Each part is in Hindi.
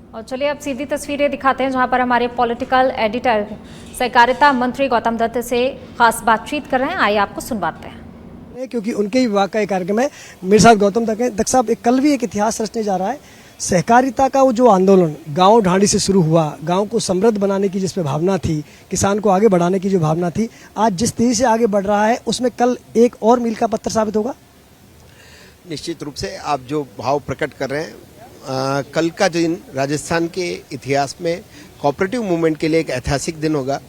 और चलिए अब सीधी तस्वीरें दिखाते हैं जहां पर हमारे पॉलिटिकल एडिटर सहकारिता मंत्री गौतम दत्त से खास बातचीत कर रहे हैं। आइए आपको सुनवाते हैं। क्योंकि उनके ही विभाग का एक कार्यक्रम है। मेरे साथ गौतम दत्त साहब, कल भी एक इतिहास रचने जा रहा है। सहकारिता का वो जो आंदोलन गांव ढांडी से शुरू हुआ, गांव को समृद्ध बनाने की जिसमें भावना थी, किसान को आगे बढ़ाने की जो भावना थी, आज जिस तेजी से आगे बढ़ रहा है उसमें कल एक और मील का पत्थर साबित होगा। निश्चित रूप से आप जो भाव प्रकट कर रहे हैं, कल का दिन राजस्थान के इतिहास में कोऑपरेटिव मूवमेंट के लिए एक ऐतिहासिक दिन होगा।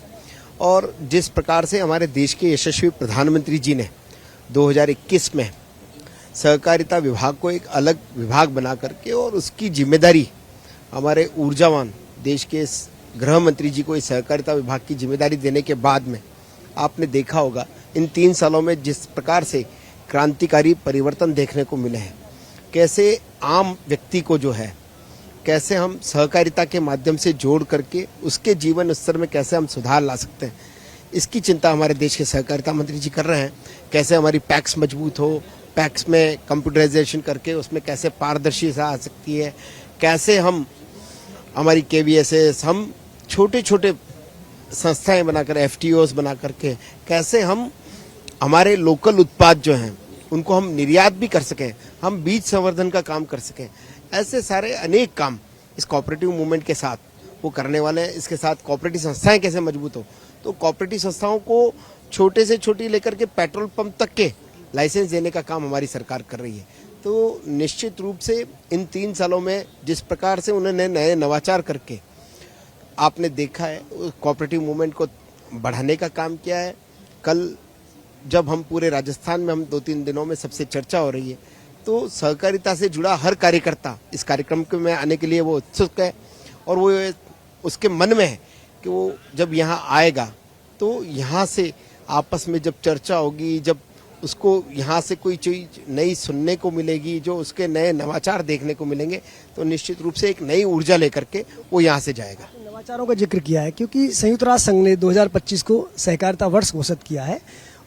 और जिस प्रकार से हमारे देश के यशस्वी प्रधानमंत्री जी ने 2021 में सहकारिता विभाग को एक अलग विभाग बना करके और उसकी जिम्मेदारी हमारे ऊर्जावान देश के गृह मंत्री जी को इस सहकारिता विभाग की जिम्मेदारी देने के बाद में आपने देखा होगा इन 3 सालों में जिस प्रकार से क्रांतिकारी परिवर्तन देखने को मिले हैं। कैसे आम व्यक्ति को जो है, कैसे हम सहकारिता के माध्यम से जोड़ करके उसके जीवन स्तर में कैसे हम सुधार ला सकते हैं, इसकी चिंता हमारे देश के सहकारिता मंत्री जी कर रहे हैं। कैसे हमारी पैक्स मजबूत हो, पैक्स में कंप्यूटराइजेशन करके उसमें कैसे पारदर्शिता आ सकती है, कैसे हम हमारी KVSS हम छोटे छोटे संस्थाएं बनाकर FTOs बना करके कैसे हम हमारे लोकल उत्पाद जो हैं उनको हम निर्यात भी कर सकें, हम बीज संवर्धन का काम कर सकें। ऐसे सारे अनेक काम इस कोऑपरेटिव मूवमेंट के साथ वो करने वाले हैं। इसके साथ कोऑपरेटिव संस्थाएं कैसे मजबूत हो, तो कोऑपरेटिव संस्थाओं को छोटे से छोटी लेकर के पेट्रोल पंप तक के लाइसेंस देने का काम हमारी सरकार कर रही है। तो निश्चित रूप से इन 3 सालों में जिस प्रकार से उन्होंने नए नवाचार करके आपने देखा है कोऑपरेटिव मूवमेंट को बढ़ाने का काम किया है। कल जब हम पूरे राजस्थान में हम 2-3 दिनों में सबसे चर्चा हो रही है, तो सहकारिता से जुड़ा हर कार्यकर्ता इस कार्यक्रम में आने के लिए वो उत्सुक है और वो उसके मन में है कि वो जब यहाँ आएगा तो यहाँ से आपस में जब चर्चा होगी, जब उसको यहाँ से कोई चीज नई सुनने को मिलेगी, जो उसके नए नवाचार देखने को मिलेंगे, तो निश्चित रूप से एक नई ऊर्जा लेकर के वो यहाँ से जाएगा। नवाचारों का जिक्र किया है क्योंकि संयुक्त राष्ट्र संघ ने 2025 को सहकारिता वर्ष घोषित किया है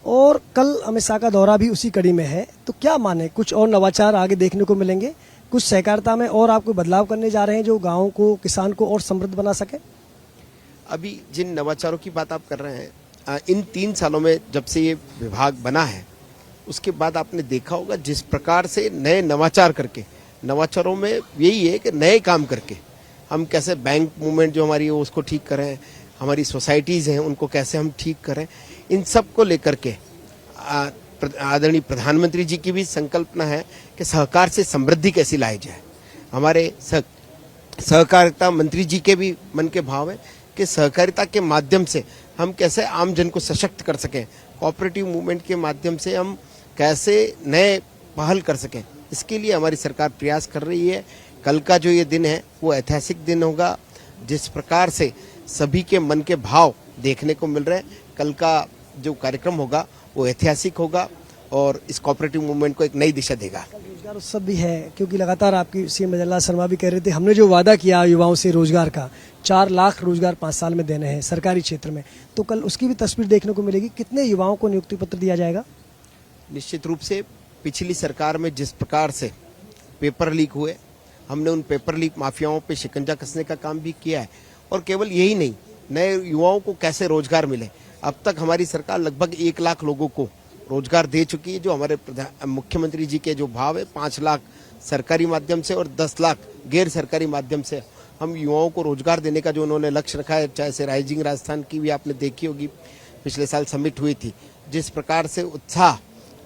और कल अमित शाह का दौरा भी उसी कड़ी में है। तो क्या माने कुछ और नवाचार आगे देखने को मिलेंगे, कुछ सहकारिता में और आपको बदलाव करने जा रहे हैं जो गाँव को, किसान को और समृद्ध बना सके? अभी जिन नवाचारों की बात आप कर रहे हैं, इन 3 सालों में जब से ये विभाग बना है उसके बाद आपने देखा होगा जिस प्रकार से नए नवाचार करके, नवाचारों में यही है कि नए काम करके हम कैसे बैंक मूवमेंट जो हमारी है उसको ठीक करें, हमारी सोसाइटीज़ हैं उनको कैसे हम ठीक करें, इन सब को लेकर के आदरणीय प्रधानमंत्री जी की भी संकल्पना है कि सहकार से समृद्धि कैसी लाई जाए। हमारे सहकारिता मंत्री जी के भी मन के भाव है कि सहकारिता के माध्यम से हम कैसे आम जन को सशक्त कर सकें, कोऑपरेटिव मूवमेंट के माध्यम से हम कैसे नए पहल कर सकें, इसके लिए हमारी सरकार प्रयास कर रही है। कल का जो ये दिन है वो ऐतिहासिक दिन होगा। जिस प्रकार से सभी के मन के भाव देखने को मिल रहे हैं, कल का जो कार्यक्रम होगा वो ऐतिहासिक होगा और इस कोऑपरेटिव मूवमेंट को एक नई दिशा देगा। रोजगार उत्सव भी है क्योंकि लगातार आपकी CM मदनलाल शर्मा भी कह रहे थे हमने जो वादा किया युवाओं से रोजगार का, 4 लाख रोजगार 5 साल में देने हैं सरकारी क्षेत्र में, तो कल उसकी भी तस्वीर देखने को मिलेगी। कितने युवाओं को नियुक्ति पत्र दिया जाएगा? निश्चित रूप से पिछली सरकार में जिस प्रकार से पेपर लीक हुए, हमने उन पेपर लीक माफियाओं पे शिकंजा कसने का काम भी किया है। और केवल यही नहीं, नए युवाओं को कैसे रोजगार मिले, अब तक हमारी सरकार लगभग 1 लाख लोगों को रोजगार दे चुकी है। जो हमारे मुख्यमंत्री जी के जो भाव है 5 लाख सरकारी माध्यम से और 10 लाख गैर सरकारी माध्यम से हम युवाओं को रोजगार देने का जो उन्होंने लक्ष्य रखा है। चाहे से राइजिंग राजस्थान की भी आपने देखी होगी, पिछले साल समिट हुई थी, जिस प्रकार से उत्साह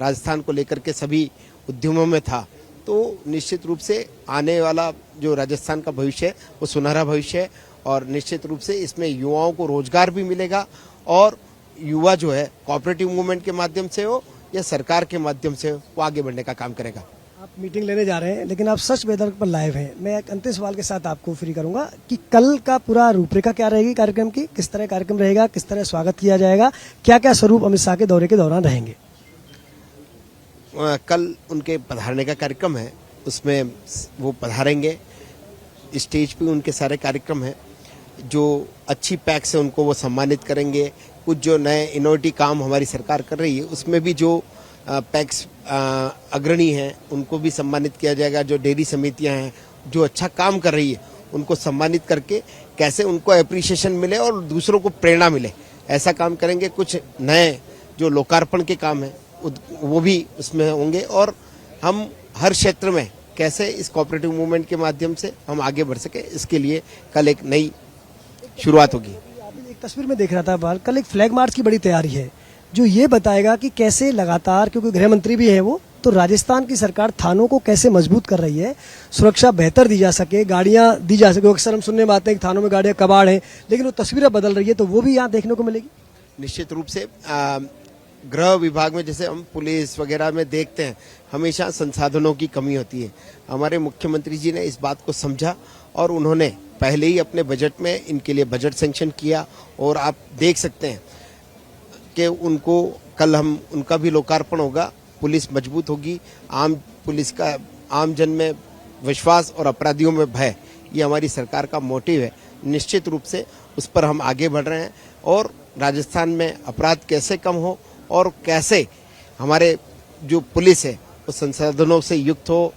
राजस्थान को लेकर के सभी उद्यमों में था, तो निश्चित रूप से आने वाला जो राजस्थान का भविष्य है वो सुनहरा भविष्य है और निश्चित रूप से इसमें युवाओं को रोजगार भी मिलेगा और युवा जो है कोऑपरेटिव मूवमेंट के माध्यम से हो या सरकार के माध्यम से हो, वो आगे बढ़ने का काम करेगा। आप मीटिंग लेने जा रहे हैं लेकिन आप सच बेदर्द पर लाइव हैं। मैं एक अंतिम सवाल के साथ आपको फ्री करूंगा कि कल का पूरा रूपरेखा क्या रहेगी कार्यक्रम की, किस तरह कार्यक्रम रहेगा, किस तरह स्वागत किया जाएगा, क्या क्या स्वरूप अमित शाह के दौरे के दौरान रहेंगे? कल उनके पधारने का कार्यक्रम है, उसमें वो पधारेंगे। स्टेज पे उनके सारे कार्यक्रम हैं, जो अच्छी पैक्स है उनको वो सम्मानित करेंगे। कुछ जो नए इनोवेटिव काम हमारी सरकार कर रही है उसमें भी जो पैक्स अग्रणी हैं उनको भी सम्मानित किया जाएगा। जो डेयरी समितियां हैं जो अच्छा काम कर रही है उनको सम्मानित करके कैसे उनको एप्रिसिएशन मिले और दूसरों को प्रेरणा मिले, ऐसा काम करेंगे। कुछ नए जो लोकार्पण के काम है वो भी उसमें होंगे और हम हर क्षेत्र में कैसे इस कोऑपरेटिव मूवमेंट के माध्यम से हम आगे बढ़ सके, इसके लिए कल एक नई शुरुआत होगी। एक तस्वीर में देख रहा था बाल, कल एक फ्लैग मार्च की बड़ी तैयारी है जो ये बताएगा कि कैसे लगातार, क्योंकि गृह मंत्री भी है वो, तो राजस्थान की सरकार थानों को कैसे मजबूत कर रही है, सुरक्षा बेहतर दी जा सके, गाड़ियां दी जा सके। अक्सर हम सुनने में आते हैं कि थानों में गाड़ियां कबाड़ हैं, लेकिन वो तस्वीरें बदल रही है, तो वो भी यहाँ देखने को मिलेगी। निश्चित रूप से गृह विभाग में जैसे हम पुलिस वगैरह में देखते हैं, हमेशा संसाधनों की कमी होती है। हमारे मुख्यमंत्री जी ने इस बात को समझा और उन्होंने पहले ही अपने बजट में इनके लिए बजट सैंक्शन किया और आप देख सकते हैं कि उनको कल हम उनका भी लोकार्पण होगा। पुलिस मजबूत होगी, पुलिस का आम जन में विश्वास और अपराधियों में भय, ये हमारी सरकार का मोटिव है। निश्चित रूप से उस पर हम आगे बढ़ रहे हैं और राजस्थान में अपराध कैसे कम हो और कैसे हमारे जो पुलिस है वो संसाधनों से युक्त हो,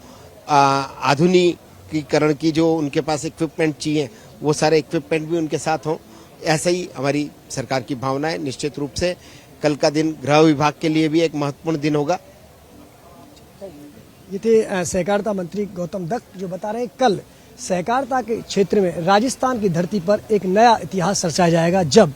आधुनिकीकरण की जो उनके पास इक्विपमेंट चाहिए वो सारे इक्विपमेंट भी उनके साथ हों, ऐसा ही हमारी सरकार की भावना है। निश्चित रूप से कल का दिन गृह विभाग के लिए भी एक महत्वपूर्ण दिन होगा। ये थे सहकारिता मंत्री गौतम दत्त जो बता रहे हैं कल सहकारिता के क्षेत्र में राजस्थान की धरती पर एक नया इतिहास रचाया जाएगा, जब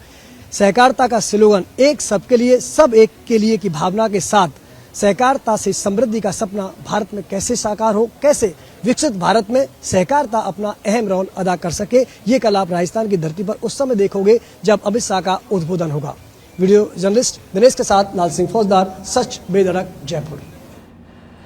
सहकारिता का स्लोगन एक सबके लिए सब एक के लिए की भावना के साथ सहकारिता से समृद्धि का सपना भारत में कैसे साकार हो, कैसे विकसित भारत में सहकारिता अपना अहम रोल अदा कर सके, ये कल आप राजस्थान की धरती पर उस समय देखोगे जब अमित शाह का उद्बोधन होगा। वीडियो जर्नलिस्ट दिनेश के साथ लाल सिंह फौजदार, सच बेधड़क, जयपुर।